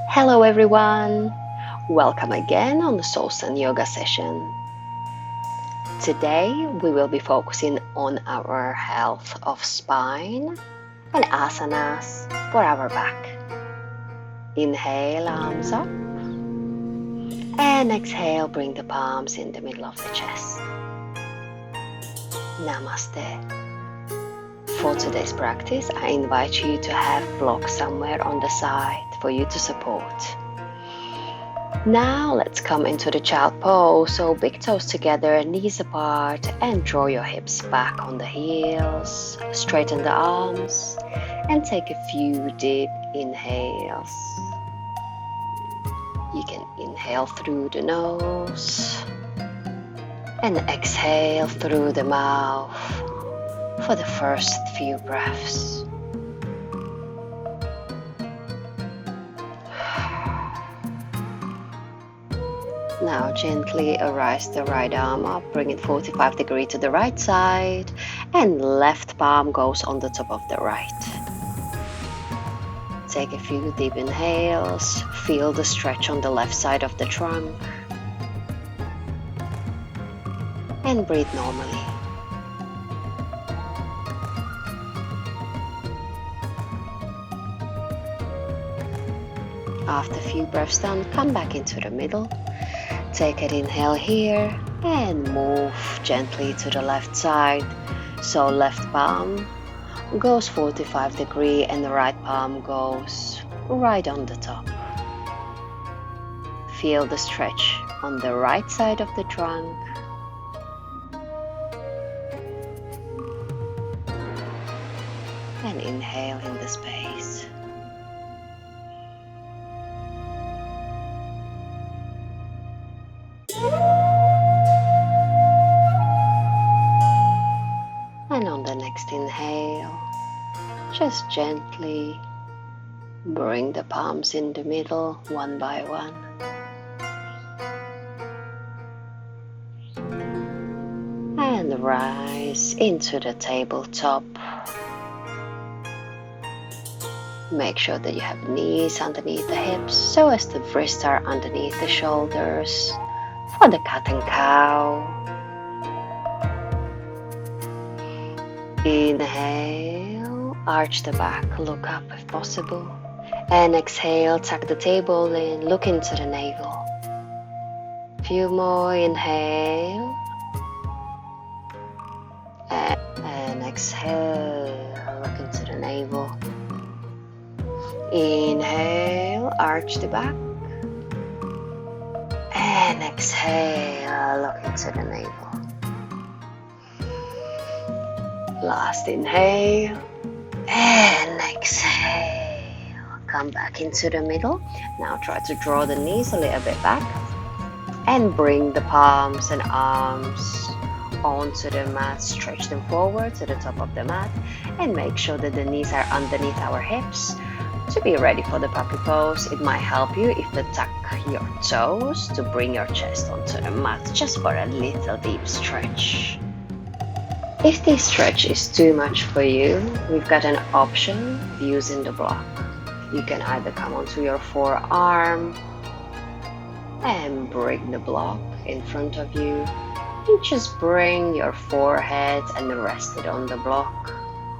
Hello everyone! Welcome again on the Souls and Yoga session. Today we will be focusing on our health of spine and asanas for our back. Inhale, arms up, and exhale, bring the palms in the middle of the chest. Namaste. For today's practice, I invite you to have blocks somewhere on the side for you to support. Now let's come into the child pose, so big toes together, knees apart, and draw your hips back on the heels, straighten the arms, and take a few deep inhales. You can inhale through the nose and exhale through the mouth for the first few breaths. Now gently arise the right arm up, bring it 45 degrees to the right side, and left palm goes on the top of the right. Take a few deep inhales, feel the stretch on the left side of the trunk, and breathe normally. After a few breaths done, come back into the middle. Take an inhale here and move gently to the left side. So left palm goes 45 degrees and the right palm goes right on the top. Feel the stretch on the right side of the trunk. And inhale in the space. And on the next inhale, just gently bring the palms in the middle one by one. And rise into the tabletop. Make sure that you have knees underneath the hips so as the wrists are underneath the shoulders for the cat and cow. Inhale, arch the back, look up if possible. And exhale, tuck the table in, look into the navel. Few more, inhale. And exhale, look into the navel. Inhale, arch the back. And exhale, look into the navel. Last inhale and exhale. Come back into the middle. Now try to draw the knees a little bit back and bring the palms and arms onto the mat. Stretch them forward to the top of the mat and make sure that the knees are underneath our hips. To be ready for the puppy pose, it might help you if you tuck your toes to bring your chest onto the mat just for a little deep stretch. If this stretch is too much for you, we've got an option of using the block. You can either come onto your forearm and bring the block in front of you. You just bring your forehead and rest it on the block,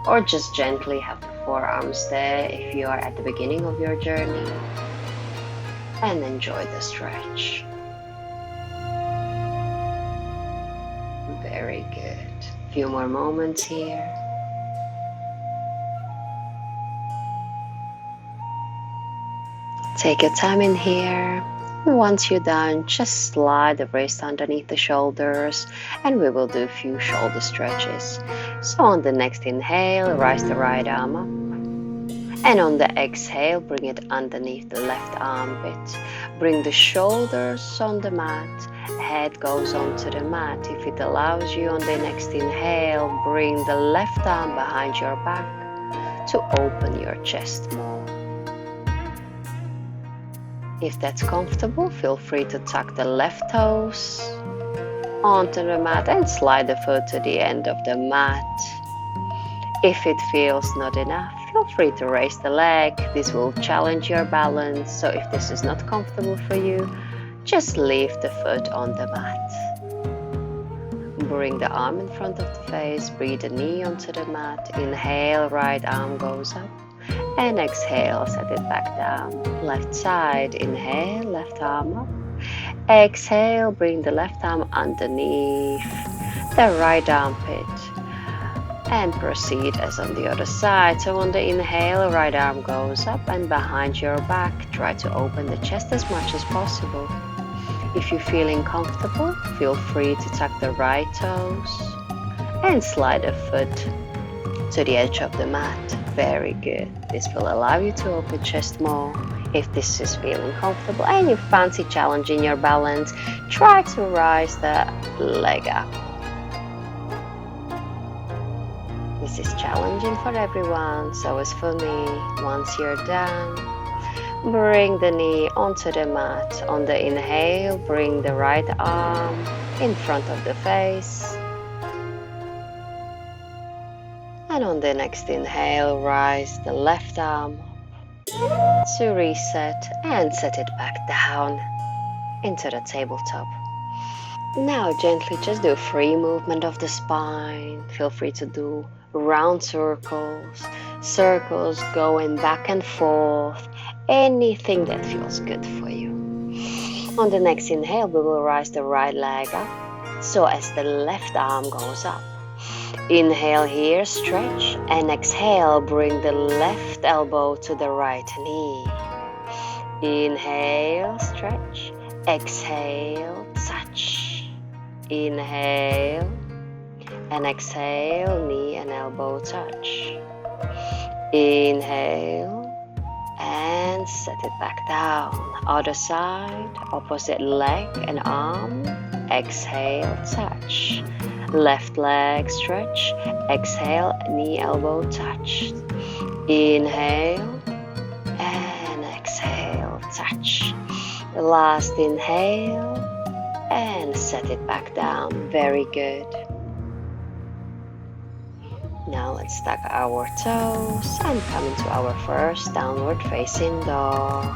or just gently have the forearms there if you are at the beginning of your journey, and enjoy the stretch. Very good. Few more moments here. Take your time in here. Once you're done, just slide the wrist underneath the shoulders and we will do a few shoulder stretches. So on the next inhale, rise the right arm up. And on the exhale, bring it underneath the left armpit. Bring the shoulders on the mat. Head goes onto the mat. If it allows you, on the next inhale, bring the left arm behind your back to open your chest more. If that's comfortable, feel free to tuck the left toes onto the mat and slide the foot to the end of the mat. If it feels not enough, feel free to raise the leg. This will challenge your balance, so if this is not comfortable for you, just leave the foot on the mat. Bring the arm in front of the face, breathe the knee onto the mat. Inhale, right arm goes up. And exhale, set it back down. Left side, inhale, left arm up. Exhale, bring the left arm underneath the right armpit. And proceed as on the other side. So on the inhale, right arm goes up and behind your back. Try to open the chest as much as possible. If you're feeling comfortable, feel free to tuck the right toes and slide a foot to the edge of the mat. Very good. This will allow you to open chest more. If this is feeling comfortable and you fancy challenging your balance, try to rise the leg up. This is challenging for everyone, so as for me. Once you're done, bring the knee onto the mat. On the inhale, bring the right arm in front of the face. And on the next inhale, rise the left arm to reset and set it back down into the tabletop. Now gently just do free movement of the spine. Feel free to do round circles, circles going back and forth, anything that feels good for you. On the next inhale, we will rise the right leg up, so as the left arm goes up. Inhale here, stretch, and exhale, bring the left elbow to the right knee. Inhale, stretch, exhale, touch. Inhale, and exhale, knee and elbow touch. Inhale, and set it back down. Other side, opposite leg and arm. Exhale, touch. Left leg, stretch. Exhale, knee, elbow touch. Inhale, and exhale, touch. Last inhale, and set it back down. Very good. Now let's tuck our toes and come into our first downward facing dog.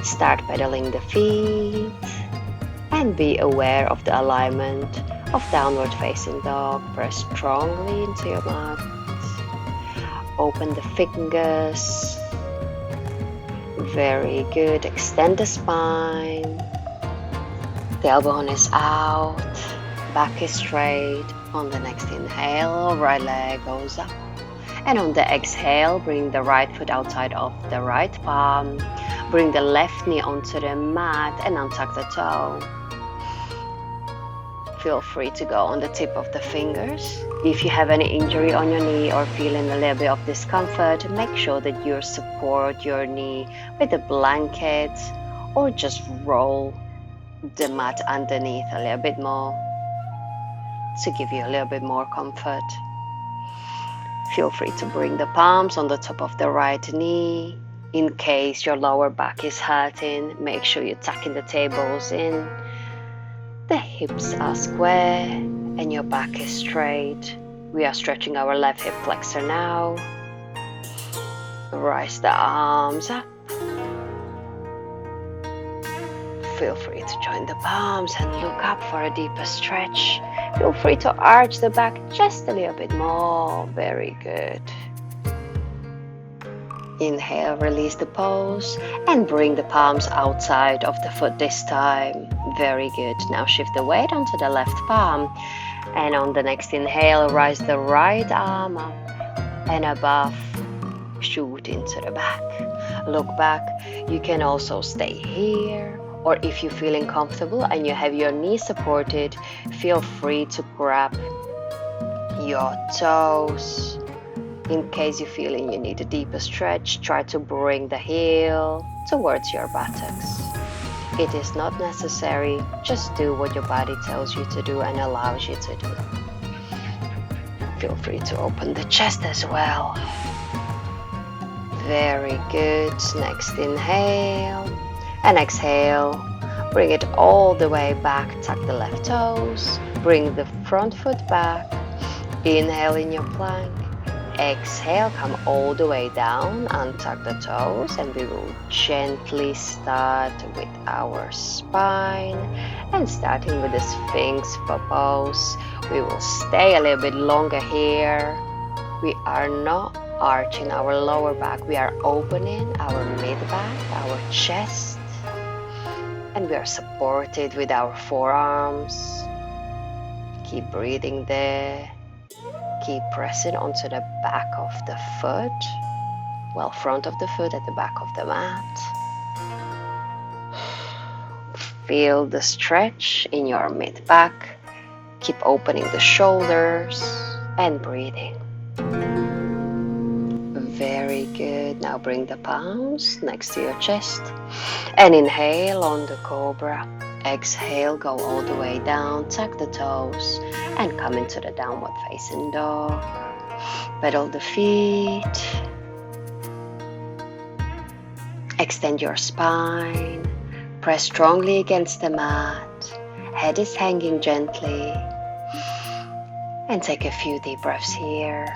Start pedaling the feet and be aware of the alignment of downward facing dog. Press strongly into your mat. Open the fingers. Very good. Extend the spine. The elbow is out. Back is straight. On the next inhale, right leg goes up. And on the exhale, bring the right foot outside of the right palm. Bring the left knee onto the mat and untuck the toe. Feel free to go on the tip of the fingers. If you have any injury on your knee or feeling a little bit of discomfort, make sure that you support your knee with a blanket or just roll the mat underneath a little bit more to give you a little bit more comfort. Feel free to bring the palms on the top of the right knee. In case your lower back is hurting, make sure you're tucking the tables in. The hips are square and your back is straight. We are stretching our left hip flexor now. Rise the arms up. Feel free to join the palms and look up for a deeper stretch. Feel free to arch the back just a little bit more. Very good. Inhale, release the pose and bring the palms outside of the foot this time. Very good. Now shift the weight onto the left palm. And on the next inhale, rise the right arm up and above. Shoot into the back. Look back. You can also stay here. Or if you're feeling comfortable and you have your knees supported, feel free to grab your toes. In case you're feeling you need a deeper stretch, try to bring the heel towards your buttocks. It is not necessary, just do what your body tells you to do and allows you to do. Feel free to open the chest as well. Very good. Next inhale. And exhale, bring it all the way back, tuck the left toes, bring the front foot back, inhale in your plank, exhale, come all the way down, untuck the toes, and we will gently start with our spine. And starting with the Sphinx pose, we will stay a little bit longer here. We are not arching our lower back, we are opening our mid-back, our chest, and we are supported with our forearms. Keep breathing there. Keep pressing onto the back of the foot, well, front of the foot at the back of the mat. Feel the stretch in your mid-back. Keep opening the shoulders and breathing. Very good. Now bring the palms next to your chest and inhale on the cobra. Exhale, go all the way down, tuck the toes and come into the downward facing dog. Pedal the feet. Extend your spine. Press strongly against the mat. Head is hanging gently. And take a few deep breaths here.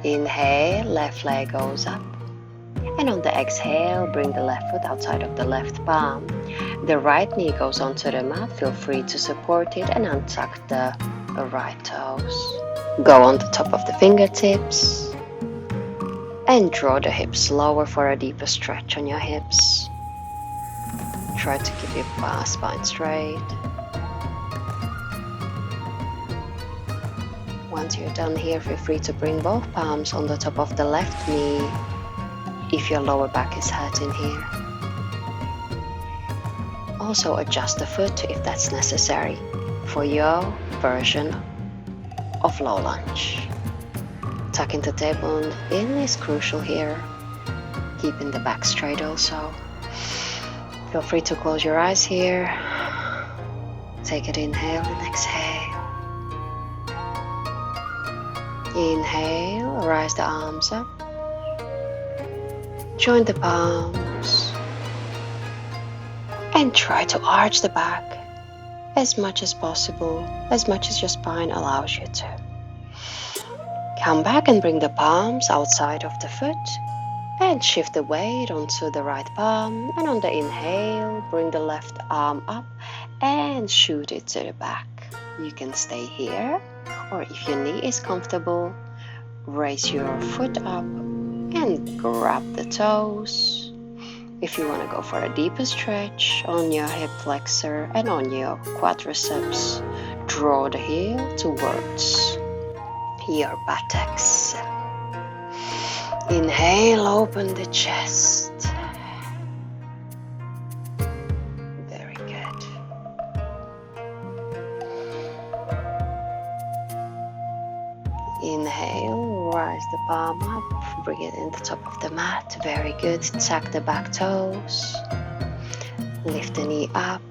Inhale, left leg goes up. And on the exhale, bring the left foot outside of the left palm. The right knee goes onto the mat. Feel free to support it and untuck the right toes. Go on the top of the fingertips. And draw the hips lower for a deeper stretch on your hips. Try to keep your spine straight. Once you're done here, feel free to bring both palms on the top of the left knee if your lower back is hurting here. Also adjust the foot if that's necessary for your version of low lunge. Tucking the tailbone in is crucial here. Keeping the back straight also. Feel free to close your eyes here. Take an inhale and exhale. Inhale, rise the arms up. Join the palms. And try to arch the back as much as possible, as much as your spine allows you to. Come back and bring the palms outside of the foot. And shift the weight onto the right palm. And on the inhale, bring the left arm up and shoot it to the back. You can stay here, or if your knee is comfortable, raise your foot up and grab the toes. If you want to go for a deeper stretch on your hip flexor and on your quadriceps, draw the heel towards your buttocks. Inhale, open the chest. Very good. Inhale, rise the palm up, bring it in the top of the mat. Very good. Tuck the back toes. Lift the knee up.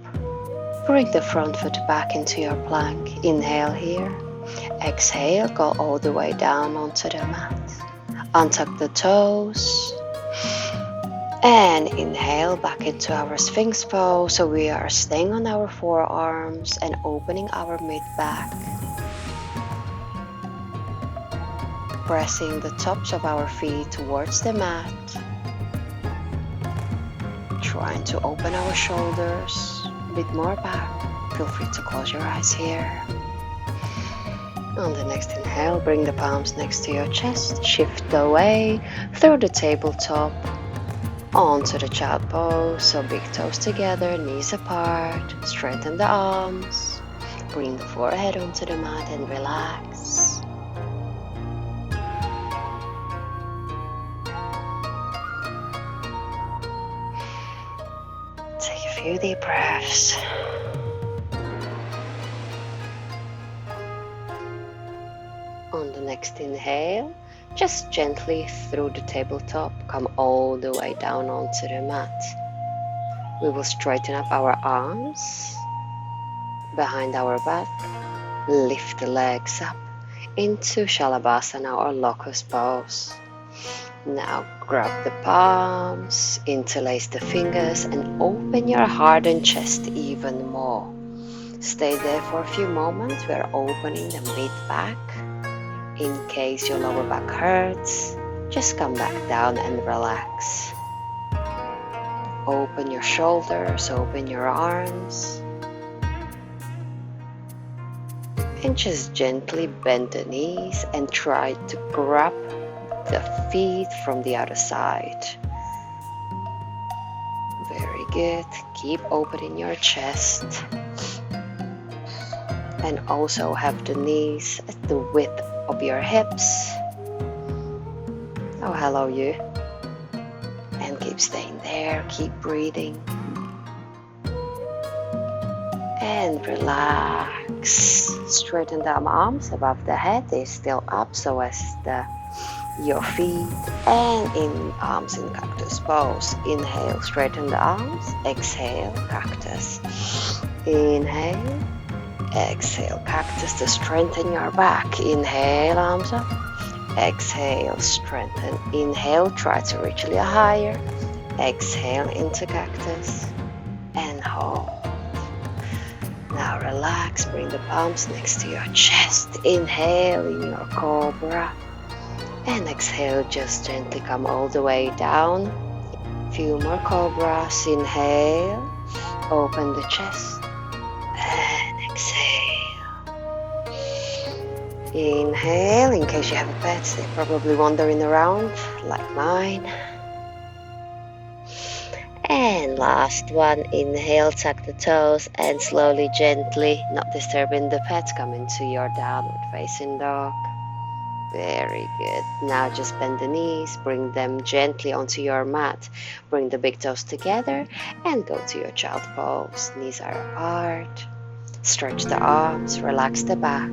Bring the front foot back into your plank. Inhale here. Exhale, go all the way down onto the mat. Untuck the toes and inhale back into our Sphinx pose. So we are staying on our forearms and opening our mid-back. Pressing the tops of our feet towards the mat. Trying to open our shoulders a bit more back. Feel free to close your eyes here. On the next inhale, bring the palms next to your chest, shift away through the tabletop onto the child pose. So big toes together, knees apart, straighten the arms, bring the forehead onto the mat and relax. Take a few deep breaths. On the next inhale, just gently through the tabletop, come all the way down onto the mat. We will straighten up our arms behind our back, lift the legs up into Shalabhasana or Locust pose. Now grab the palms, interlace the fingers and open your heart and chest even more. Stay there for a few moments. We are opening the mid-back. In case your lower back hurts, just come back down and relax. Open your shoulders, open your arms. And just gently bend the knees and try to grab the feet from the other side. Very good. Keep opening your chest. And also have the knees at the width of your hips. Oh, hello you. And keep staying there, keep breathing. And relax. Straighten the arms above the head. They're still up so as your feet. And in arms in cactus pose. Inhale, straighten the arms. Exhale, cactus. Inhale. Exhale, cactus to strengthen your back. Inhale, arms up. Exhale, strengthen. Inhale, try to reach a little higher. Exhale into cactus. And hold. Now relax, bring the palms next to your chest. Inhale in your cobra. And exhale, just gently come all the way down. Few more cobras. Inhale, open the chest. And exhale. Inhale, in case you have a pet, they're probably wandering around like mine. And last one, inhale, tuck the toes and slowly, gently, not disturbing the pet, come into your downward facing dog. Very good. Now just bend the knees, bring them gently onto your mat. Bring the big toes together and go to your child pose. Knees are apart. Stretch the arms, relax the back.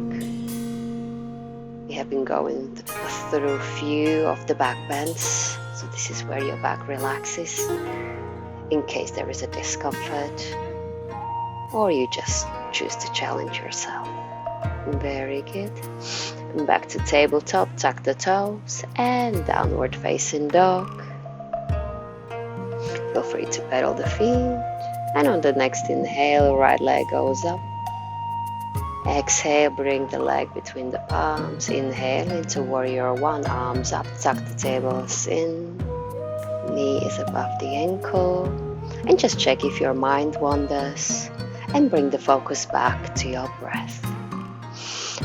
We have been going through a few of the back bends, so this is where your back relaxes in case there is a discomfort or you just choose to challenge yourself. Very good. Back to tabletop, tuck the toes and downward facing dog. Feel free to pedal the feet, and on the next inhale, right leg goes up. Exhale, bring the leg between the palms. Inhale into warrior one, arms up, tuck the tables in. Knee is above the ankle. And just check if your mind wanders. And bring the focus back to your breath.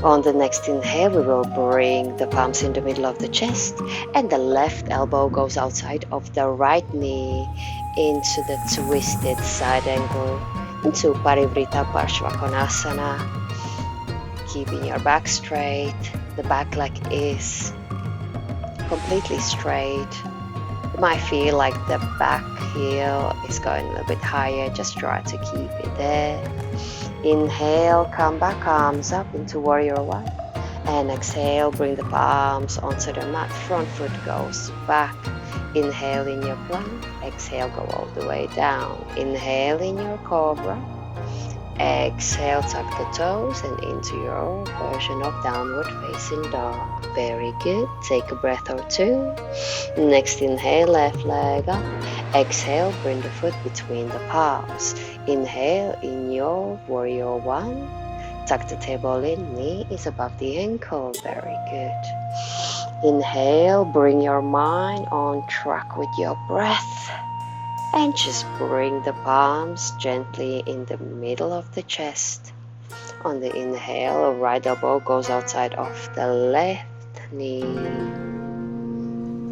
On the next inhale, we will bring the palms in the middle of the chest. And the left elbow goes outside of the right knee into the twisted side angle. Into Parivrita Parshvakonasana. Keeping your back straight. The back leg is completely straight. You might feel like the back heel is going a little bit higher. Just try to keep it there. Inhale, come back, arms up into warrior one. And exhale, bring the palms onto the mat. Front foot goes back. Inhale in your plank. Exhale, go all the way down. Inhale in your cobra. Exhale, tuck the toes and into your version of downward facing dog. Very good. Take a breath or two. Next inhale, left leg up. Exhale, bring the foot between the palms. Inhale in your warrior one. Tuck the table in, knee is above the ankle. Very good. Inhale, bring your mind on track with your breath. And just bring the palms gently in the middle of the chest. On the inhale, right elbow goes outside of the left knee.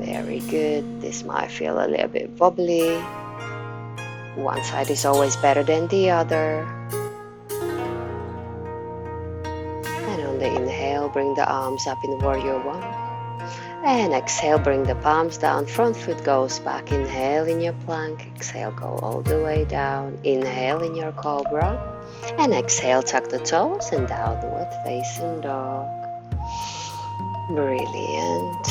Very good. This might feel a little bit wobbly. One side is always better than the other. And on the inhale, bring the arms up in warrior one. And exhale, bring the palms down, front foot goes back. Inhale in your plank, exhale, go all the way down. Inhale in your cobra, and exhale, tuck the toes and downward facing dog. Brilliant.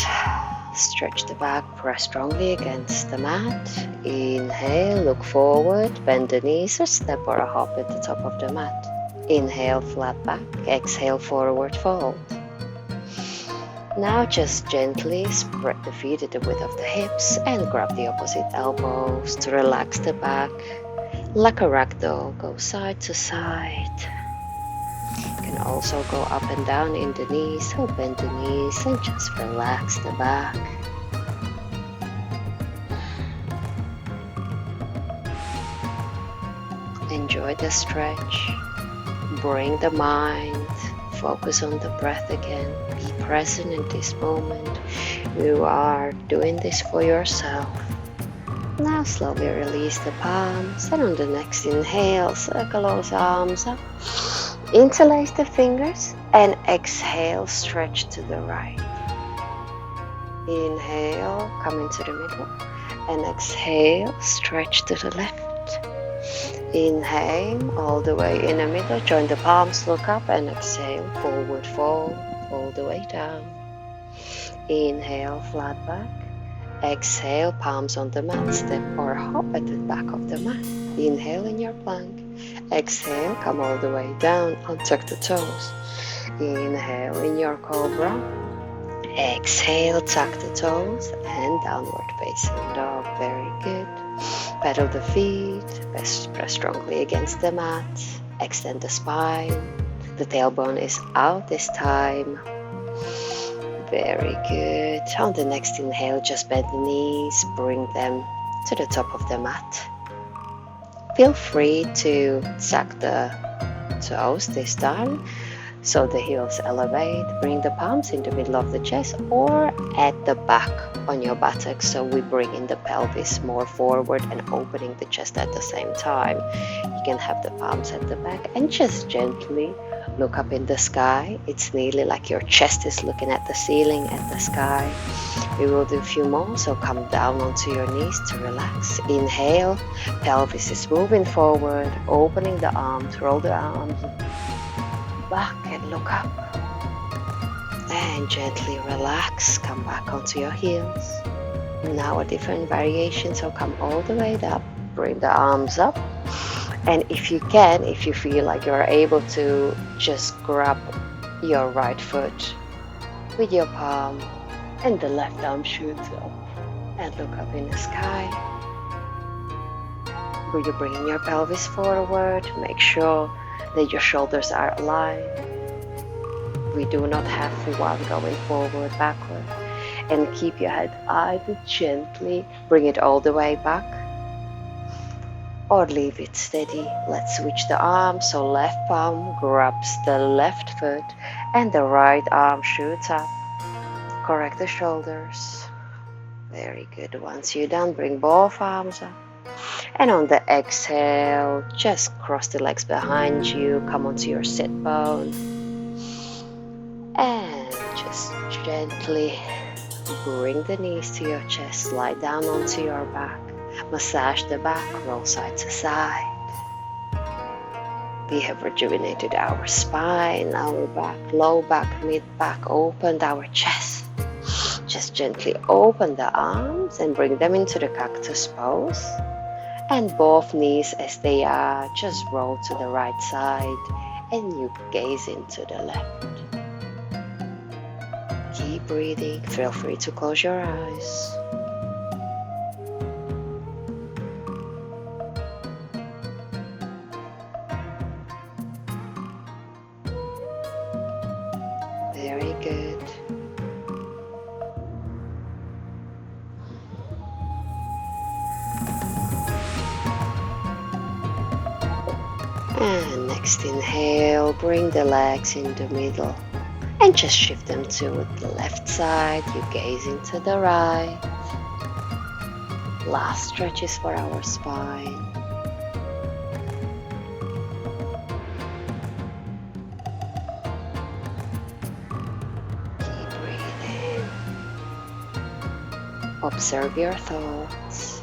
Stretch the back, press strongly against the mat. Inhale, look forward, bend the knees, or step or a hop at the top of the mat. Inhale, flat back, exhale, forward fold. Now just gently spread the feet at the width of the hips and grab the opposite elbows to relax the back. Like a ragdoll, go side to side. can also go up and down in the knees, so bend the knees and just relax the back. Enjoy the stretch. Bring the mind, focus on the breath again. Be present in this moment. You are doing this for yourself. Now slowly release the palms, and on the next inhale, circle those arms up. Interlace the fingers and exhale, stretch to the right. Inhale, come into the middle, and exhale, stretch to the left. Inhale, all the way in the middle, join the palms, look up, and exhale, forward fold, all the way down. Inhale, flat back. Exhale, palms on the mat, step or hop at the back of the mat. Inhale in your plank. Exhale, come all the way down, untuck the toes. Inhale in your cobra. Exhale, tuck the toes and downward facing dog. Very good. Pedal the feet, press strongly against the mat. Extend the spine. The tailbone is out this time. Very good. On the next inhale, just bend the knees, bring them to the top of the mat. Feel free to tuck the toes this time, so the heels elevate. Bring the palms in the middle of the chest or at the back on your buttocks, so we bring in the pelvis more forward and opening the chest at the same time. You can have the palms at the back and just gently look up in the sky. It's nearly like your chest is looking at the ceiling, at the sky. We will do a few more, so come down onto your knees to relax. Inhale, pelvis is moving forward, opening the arms, roll the arms back and look up. And gently relax, come back onto your heels. Now a different variation, so come all the way up, bring the arms up. And if you can, if you feel like you're able to, just grab your right foot with your palm and the left arm shoots up and look up in the sky. You're bringing your pelvis forward, make sure that your shoulders are aligned. We do not have one going forward, backward. And keep your head either gently, bring it all the way back, or leave it steady. Let's switch the arm, so left palm grabs the left foot and the right arm shoots up. Correct the shoulders. Very good. Once you're done, bring both arms up. And on the exhale, just cross the legs behind you, come onto your sit bone. And just gently bring the knees to your chest, slide down onto your back. Massage the back, roll side to side. We have rejuvenated our spine, our back, low back, mid back, opened our chest. Just gently open the arms and bring them into the cactus pose. And both knees as they are, just roll to the right side and you gaze into the left. Keep breathing, feel free to close your eyes. Very good. And next inhale, bring the legs in the middle and just shift them to the left side. You gaze into the right. Last stretches for our spine. Keep breathing. Observe your thoughts.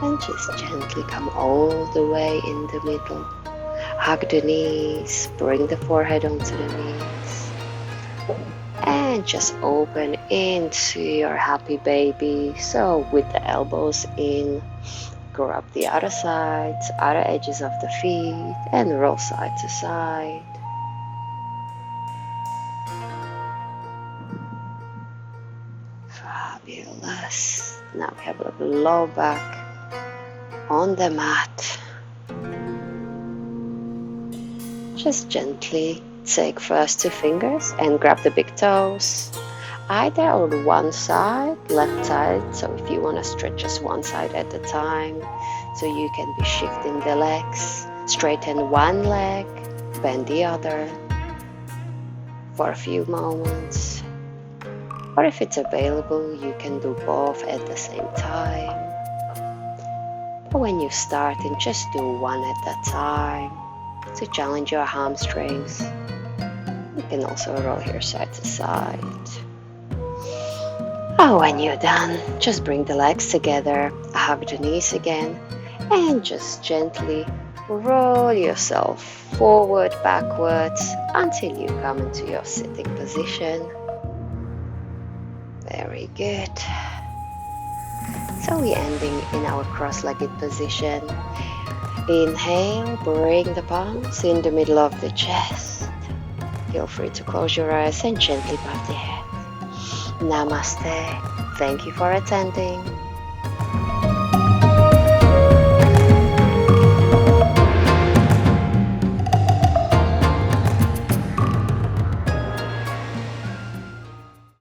And just gently come all the way in the middle. Hug the knees, bring the forehead onto the knees. And just open into your happy baby. So with the elbows in, grab the other sides, other edges of the feet, and roll side to side. Fabulous. Now we have a little low back. on the mat. Just gently take first 2 fingers and grab the big toes, either on one side, left side, so if you want to stretch just one side at a time, so you can be shifting the legs, straighten one leg, bend the other for a few moments, or if it's available, you can do both at the same time. But when you start, and just do one at a time to challenge your hamstrings. You can also roll here side to side. Oh, when you're done, just bring the legs together, hug the knees again, and just gently roll yourself forward, backwards, until you come into your sitting position. Very good. So we're ending in our cross-legged position. Inhale, bring the palms in the middle of the chest. Feel free to close your eyes and gently bow the head. Namaste. Thank you for attending.